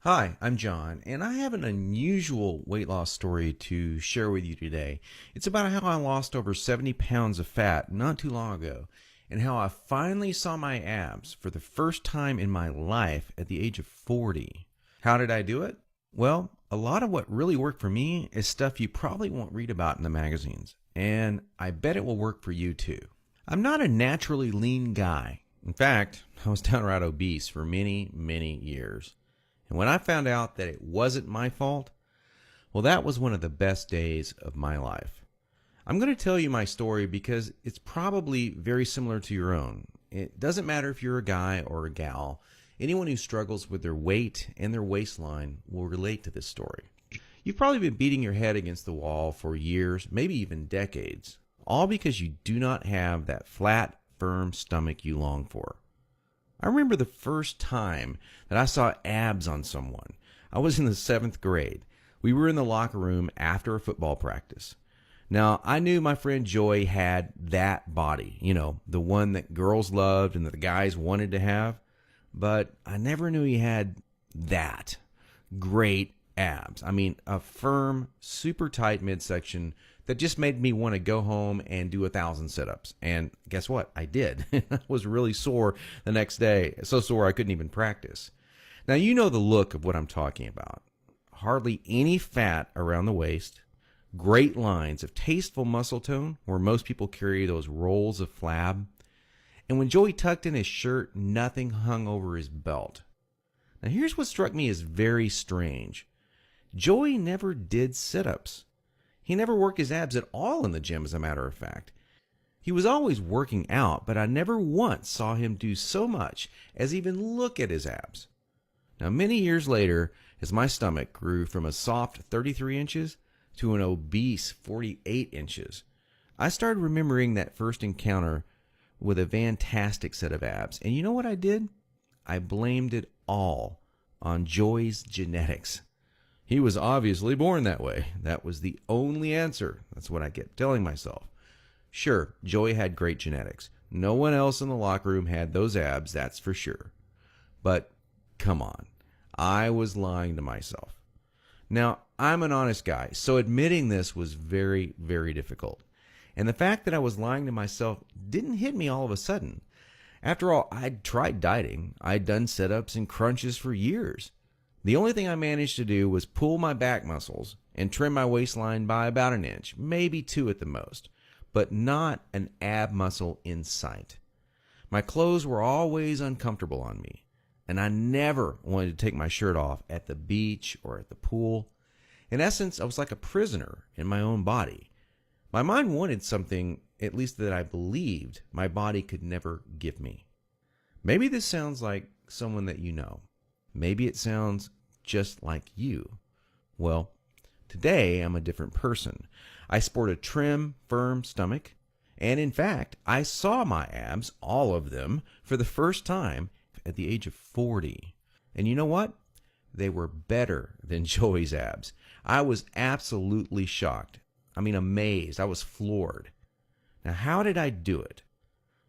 Hi, I'm John, and I have an unusual weight loss story to share with you today. It's about how I lost over 70 pounds of fat not too long ago, and how I finally saw my abs for the first time in my life at the age of 40. How did I do it? Well, a lot of what really worked for me is stuff you probably won't read about in the magazines, and I bet it will work for you too. I'm not a naturally lean guy. In fact, I was downright obese for many years. And when I found out that it wasn't my fault, well, that was one of the best days of my life. I'm going to tell you my story because it's probably very similar to your own. It doesn't matter if you're a guy or a gal. Anyone who struggles with their weight and their waistline will relate to this story. You've probably been beating your head against the wall for years, maybe even decades, all because you do not have that flat, firm stomach you long for. I remember the first time that I saw abs on someone. I was in the 7th grade. We were in the locker room after a football practice. Now, I knew my friend Joy had that body, the one that girls loved and that the guys wanted to have, but I never knew he had that great abs. I mean, a firm, super tight midsection that just made me want to go home and do 1,000 sit-ups. And guess what? I did. I was really sore the next day. So sore I couldn't even practice. Now, you know the look of what I'm talking about. Hardly any fat around the waist. Great lines of tasteful muscle tone where most people carry those rolls of flab. And when Joey tucked in his shirt, nothing hung over his belt. Now, here's what struck me as very strange. Joey never did sit-ups. He never worked his abs at all in the gym, as a matter of fact. He was always working out, but I never once saw him do so much as even look at his abs. Now, many years later, as my stomach grew from a soft 33 inches to an obese 48 inches, I started remembering that first encounter with a fantastic set of abs. And you know what I did? I blamed it all on Joey's genetics. He was obviously born that way. That was the only answer. That's what I kept telling myself. Sure, Joey had great genetics. No one else in the locker room had those abs, that's for sure. But come on, I was lying to myself. Now, I'm an honest guy, so admitting this was very difficult. And the fact that I was lying to myself didn't hit me all of a sudden. After all, I'd tried dieting. I'd done sit-ups and crunches for years. The only thing I managed to do was pull my back muscles and trim my waistline by about an inch, maybe 2 at the most, but not an ab muscle in sight. My clothes were always uncomfortable on me, and I never wanted to take my shirt off at the beach or at the pool. In essence, I was like a prisoner in my own body. My mind wanted something, at least that I believed, my body could never give me. Maybe this sounds like someone that you know. Maybe it sounds just like you. Well, today I'm a different person. I sport a trim, firm stomach, and in fact, I saw my abs, all of them, for the first time at the age of 40. And you know what? They were better than Joey's abs. I was absolutely shocked. I mean, amazed. I was floored. Now, how did I do it?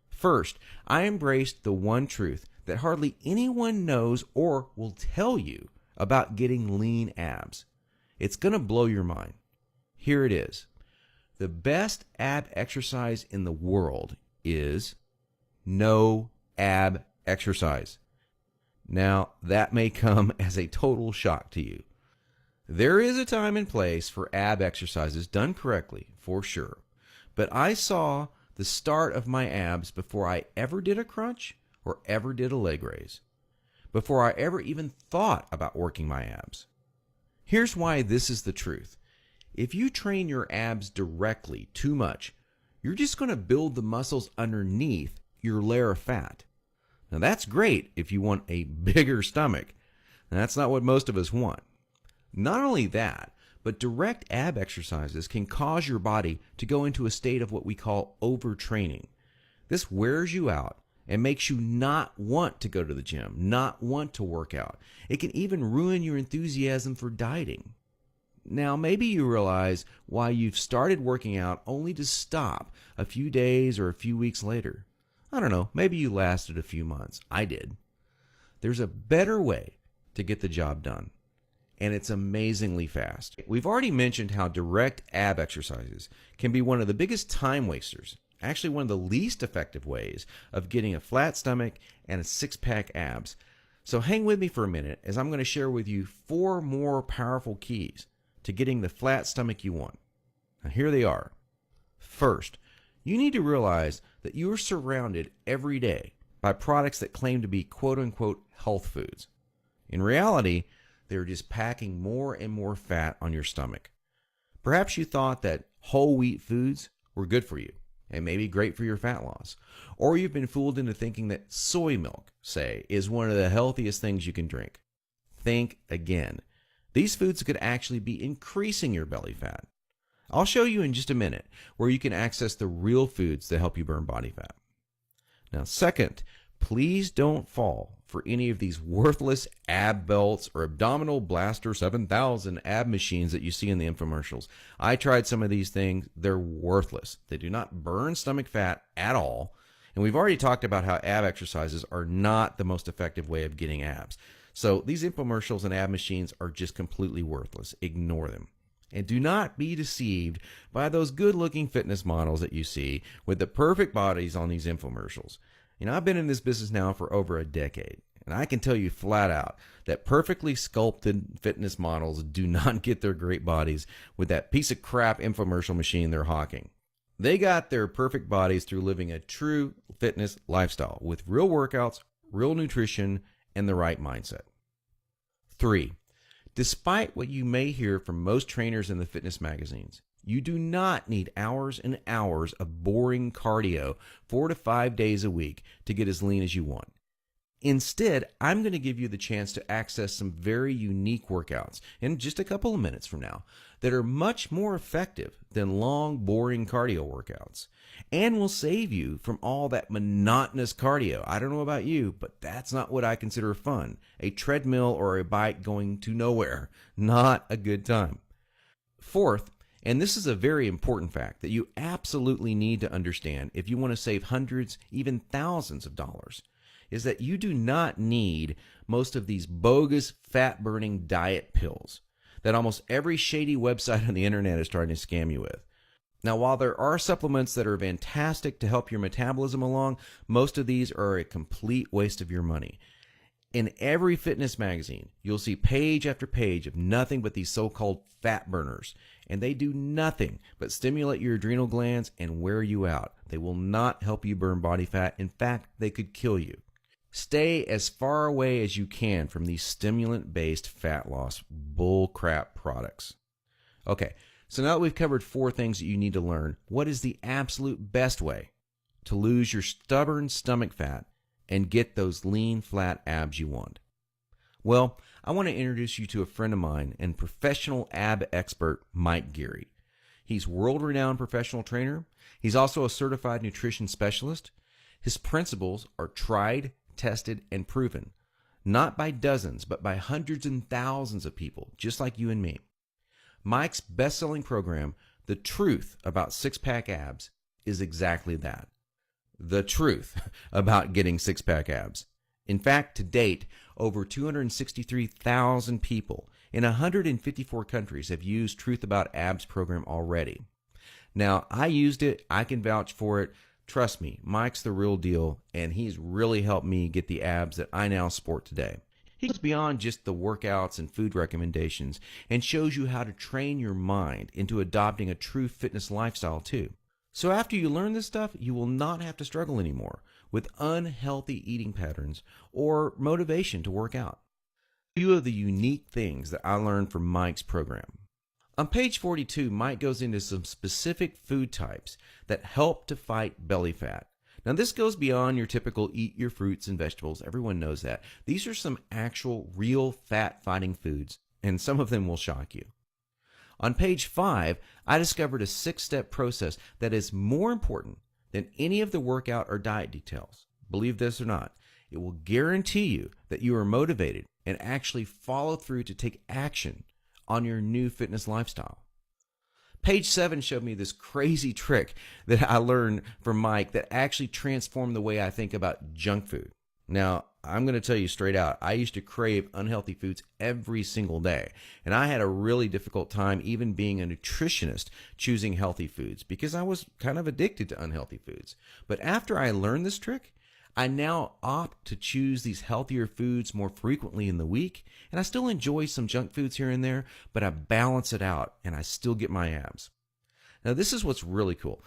First, I embraced the one truth that hardly anyone knows or will tell you about getting lean abs. It's going to blow your mind. Here it is. The best ab exercise in the world is no ab exercise. Now, that may come as a total shock to you. There is a time and place for ab exercises done correctly, for sure. But I saw the start of my abs before I ever did a crunch or ever did a leg raise, before I ever even thought about working my abs. Here's why this is the truth. If you train your abs directly too much, you're just going to build the muscles underneath your layer of fat. Now that's great if you want a bigger stomach. And that's not what most of us want. Not only that, but direct ab exercises can cause your body to go into a state of what we call overtraining. This wears you out and makes you not want to go to the gym, not want to work out. It can even ruin your enthusiasm for dieting. Now, maybe you realize why you've started working out only to stop a few days or a few weeks later. I don't know, maybe you lasted a few months. I did. There's a better way to get the job done. And it's amazingly fast. We've already mentioned how direct ab exercises can be one of the biggest time wasters, actually one of the least effective ways of getting a flat stomach and a six-pack abs. So hang with me for a minute as I'm going to share with you 4 more powerful keys to getting the flat stomach you want. Now here they are. First, you need to realize that you are surrounded every day by products that claim to be quote-unquote health foods. In reality, they're just packing more and more fat on your stomach. Perhaps you thought that whole wheat foods were good for you and maybe great for your fat loss. Or you've been fooled into thinking that soy milk, say, is one of the healthiest things you can drink. Think again. These foods could actually be increasing your belly fat. I'll show you in just a minute where you can access the real foods that help you burn body fat. Now, second, please don't fall for any of these worthless ab belts or abdominal blaster 7000 ab machines that you see in the infomercials. I tried some of these things. They're worthless. They do not burn stomach fat at all. And we've already talked about how ab exercises are not the most effective way of getting abs. So these infomercials and ab machines are just completely worthless. Ignore them. And do not be deceived by those good-looking fitness models that you see with the perfect bodies on these infomercials. You know, I've been in this business now for over a decade, and I can tell you flat out that perfectly sculpted fitness models do not get their great bodies with that piece of crap infomercial machine they're hawking. They got their perfect bodies through living a true fitness lifestyle with real workouts, real nutrition, and the right mindset. 3. Despite what you may hear from most trainers in the fitness magazines, you do not need hours and hours of boring cardio 4 to 5 days a week to get as lean as you want. Instead, I'm going to give you the chance to access some very unique workouts in just a couple of minutes from now that are much more effective than long, boring cardio workouts and will save you from all that monotonous cardio. I don't know about you, but that's not what I consider fun. A treadmill or a bike going to nowhere. Not a good time. Fourth, and this is a very important fact that you absolutely need to understand if you want to save hundreds, even thousands of dollars, is that you do not need most of these bogus fat-burning diet pills that almost every shady website on the internet is trying to scam you with. Now, while there are supplements that are fantastic to help your metabolism along, most of these are a complete waste of your money. In every fitness magazine, you'll see page after page of nothing but these so-called fat burners, and they do nothing but stimulate your adrenal glands and wear you out. They will not help you burn body fat. In fact, they could kill you. Stay as far away as you can from these stimulant-based fat loss bullcrap products. Okay, so now that we've covered 4 things that you need to learn, what is the absolute best way to lose your stubborn stomach fat and get those lean, flat abs you want? Well, I want to introduce you to a friend of mine and professional ab expert, Mike Geary. He's world-renowned professional trainer. He's also a certified nutrition specialist. His principles are tried, tested, and proven, not by dozens, but by hundreds and thousands of people, just like you and me. Mike's best-selling program, The Truth About Six-Pack Abs, is exactly that. The truth about getting six-pack abs. In fact, to date, over 263,000 people in 154 countries have used Truth About Abs program already. Now, I used it. I can vouch for it. Trust me, Mike's the real deal, and he's really helped me get the abs that I now sport today. He goes beyond just the workouts and food recommendations and shows you how to train your mind into adopting a true fitness lifestyle too. So after you learn this stuff, you will not have to struggle anymore with unhealthy eating patterns or motivation to work out. A few of the unique things that I learned from Mike's program. On page 42, Mike goes into some specific food types that help to fight belly fat. Now, this goes beyond your typical eat your fruits and vegetables. Everyone knows that. These are some actual, real fat-fighting foods, and some of them will shock you. On page 5, I discovered a 6-step process that is more important than any of the workout or diet details. Believe this or not, it will guarantee you that you are motivated and actually follow through to take action on your new fitness lifestyle. Page 7 showed me this crazy trick that I learned from Mike that actually transformed the way I think about junk food. Now, I'm going to tell you straight out, I used to crave unhealthy foods every single day. And I had a really difficult time even being a nutritionist choosing healthy foods because I was kind of addicted to unhealthy foods. But after I learned this trick, I now opt to choose these healthier foods more frequently in the week, and I still enjoy some junk foods here and there, but I balance it out and I still get my abs. Now, this is what's really cool.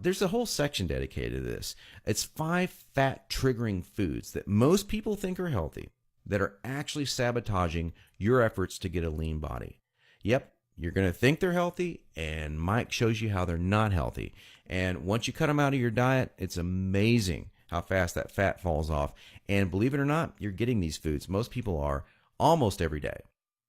There's a whole section dedicated to this. It's 5 fat triggering foods that most people think are healthy that are actually sabotaging your efforts to get a lean body. Yep, you're going to think they're healthy, and Mike shows you how they're not healthy. And once you cut them out of your diet, it's amazing how fast that fat falls off. And believe it or not, you're getting these foods. Most people are almost every day.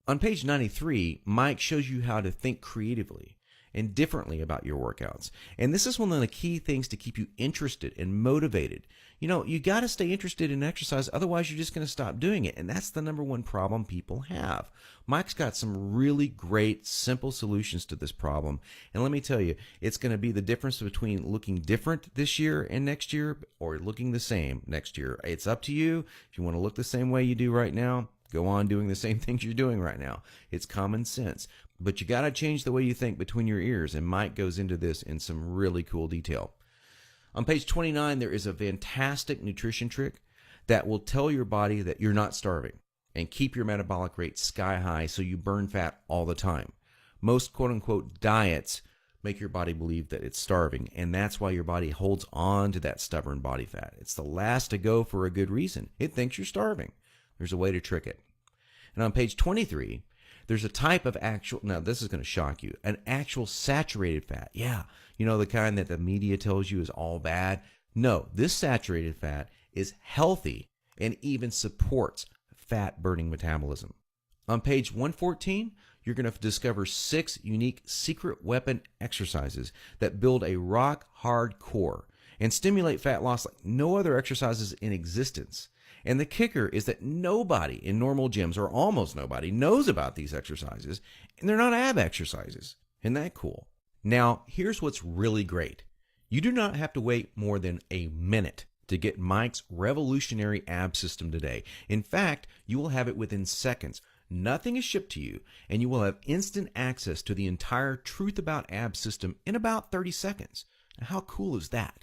On page 93, Mike shows you how to think creatively and differently about your workouts. And this is one of the key things to keep you interested and motivated. You know, you got to stay interested in exercise, otherwise you're just going to stop doing it. And that's the number one problem people have. Mike's got some really great, simple solutions to this problem. And let me tell you, it's going to be the difference between looking different this year and next year or looking the same next year. It's up to you. If you want to look the same way you do right now, go on doing the same things you're doing right now. It's common sense. But you got to change the way you think between your ears, and Mike goes into this in some really cool detail. On page 29, there is a fantastic nutrition trick that will tell your body that you're not starving and keep your metabolic rate sky high so you burn fat all the time. Most quote-unquote diets make your body believe that it's starving, and that's why your body holds on to that stubborn body fat. It's the last to go for a good reason. It thinks you're starving. There's a way to trick it. And on page 23, there's a type of actual, now this is going to shock you, an actual saturated fat. Yeah, you know, the kind that the media tells you is all bad. No, this saturated fat is healthy and even supports fat burning metabolism. On page 114, you're going to discover 6 unique secret weapon exercises that build a rock hard core and stimulate fat loss like no other exercises in existence. And the kicker is that nobody in normal gyms, or almost nobody, knows about these exercises, and they're not ab exercises. Isn't that cool? Now, here's what's really great. You do not have to wait more than a minute to get Mike's revolutionary ab system today. In fact, you will have it within seconds. Nothing is shipped to you, and you will have instant access to the entire Truth About Ab system in about 30 seconds. Now, how cool is that?